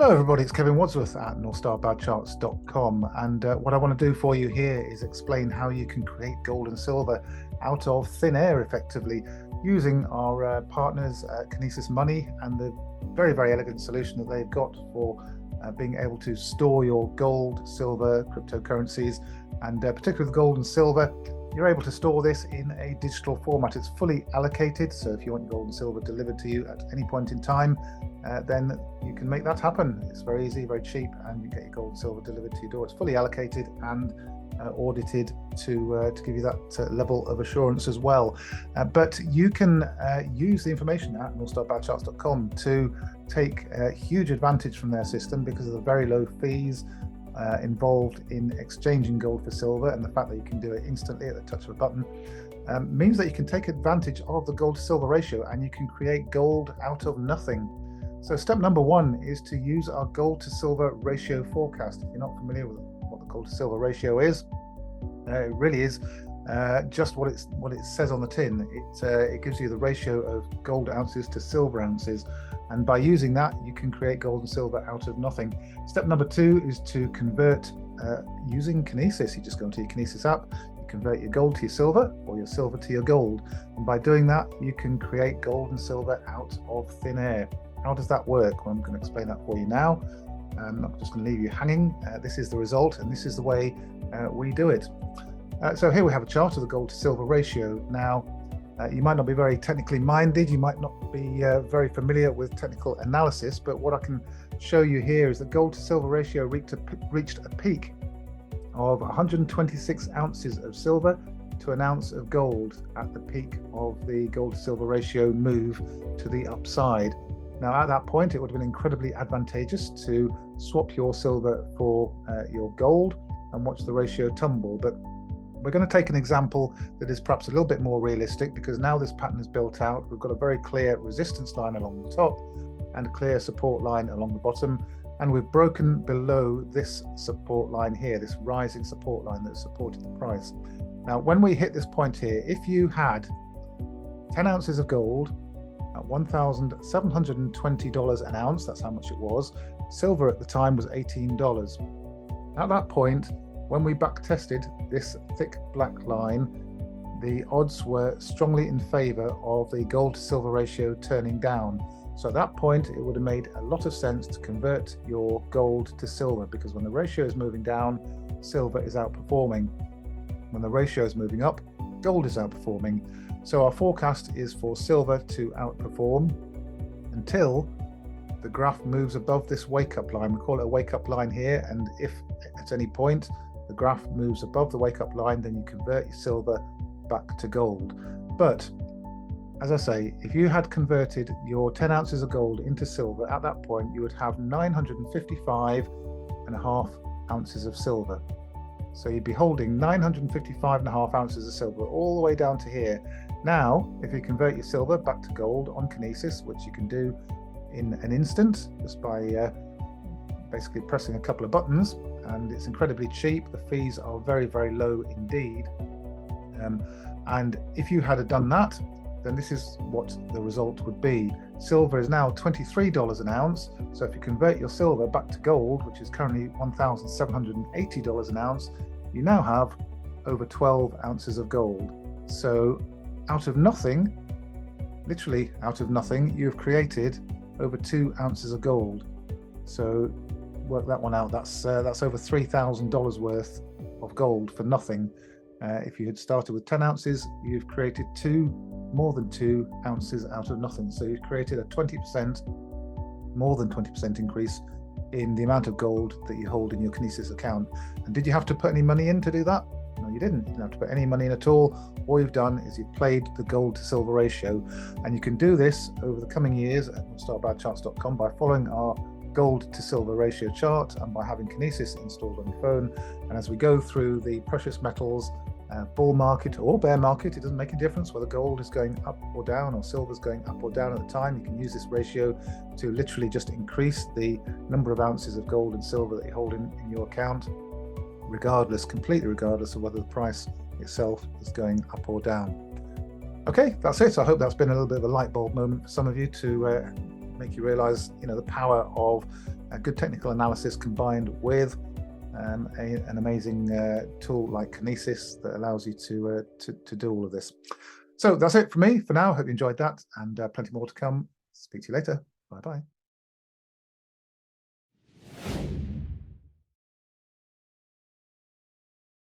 Hello everybody, it's Kevin Wadsworth at NorthStarBadCharts.com, and what I want to do for you here is explain how you can create gold and silver out of thin air effectively using our partners at Kinesis Money and the very elegant solution that they've got for being able to store your gold, silver, cryptocurrencies, and particularly with gold and silver, you're able to store this in a digital format. It's fully allocated, so if you want gold and silver delivered to you at any point in time, then you can make that happen. It's very easy, very cheap, and you get your gold and silver delivered to your door. It's fully allocated and audited to give you that level of assurance as well. But you can use the information at NorthStarBadCharts.com to take huge advantage from their system because of the very low fees involved in exchanging gold for silver, and the fact that you can do it instantly at the touch of a button means that you can take advantage of the gold to silver ratio and you can create gold out of nothing. So step number one is to use our gold to silver ratio forecast. If you're not familiar with what the gold to silver ratio is, it really is just what it says on the tin. It gives you the ratio of gold ounces to silver ounces, and by using that you can create gold and silver out of nothing. Step number two is to convert using Kinesis. You just go into your Kinesis app, you convert your gold to your silver or your silver to your gold, and by doing that you can create gold and silver out of thin air. How does that work? Well, I'm going to explain that for you now. I'm not just going to leave you hanging. This is the result, and this is the way we do it. So here we have a chart of the gold to silver ratio. Now, you might not be very technically minded, you might not be very familiar with technical analysis, but what I can show you here is the gold to silver ratio reached a peak of 126 ounces of silver to an ounce of gold at the peak of the gold to silver ratio move to the upside. Now, at that point, it would have been incredibly advantageous to swap your silver for your gold and watch the ratio tumble. But we're going to take an example that is perhaps a little bit more realistic, because now this pattern is built out. We've got a very clear resistance line along the top and a clear support line along the bottom. And we've broken below this support line here, this rising support line that supported the price. Now, when we hit this point here, if you had 10 ounces of gold at $1,720 an ounce, that's how much it was. Silver at the time was $18. At that point, when we back tested this thick black line, the odds were strongly in favor of the gold to silver ratio turning down. So at that point, it would have made a lot of sense to convert your gold to silver, because when the ratio is moving down, silver is outperforming. When the ratio is moving up, gold is outperforming. So our forecast is for silver to outperform until the graph moves above this wake-up line. We call it a wake-up line here, and if at any point the graph moves above the wake-up line, then you convert your silver back to gold. But as I say, if you had converted your 10 ounces of gold into silver at that point, you would have 955.5 ounces of silver. So you'd be holding 955.5 ounces of silver all the way down to here. Now, if you convert your silver back to gold on Kinesis, which you can do in an instant just by basically pressing a couple of buttons, and it's incredibly cheap. The fees are very low indeed. And if you had done that, then this is what the result would be. Silver is now $23 an ounce. So if you convert your silver back to gold, which is currently $1,780 an ounce, you now have over 12 ounces of gold. So out of nothing, literally out of nothing, you've created over 2 ounces of gold. So work that one out. That's over $3,000 worth of gold for nothing. If you had started with 10 ounces, you've created more than 2 ounces out of nothing. So you've created a 20%, more than 20% increase in the amount of gold that you hold in your Kinesis account. And did you have to put any money in to do that? No, you didn't. You didn't have to put any money in at all. All you've done is you've played the gold to silver ratio. And you can do this over the coming years at NorthStarBadCharts.com by following our gold to silver ratio chart and by having Kinesis installed on your phone. And as we go through the precious metals bull market or bear market, it doesn't make a difference whether gold is going up or down or silver is going up or down at the time. You can use this ratio to literally just increase the number of ounces of gold and silver that you hold in your account, completely regardless of whether the price itself is going up or down. Okay, that's it. I hope that's been a little bit of a light bulb moment for some of you to make you realize, the power of a good technical analysis combined with an amazing tool like Kinesis that allows you to do all of this. So that's it for me for now. Hope you enjoyed that, and plenty more to come. Speak to you later. Bye bye.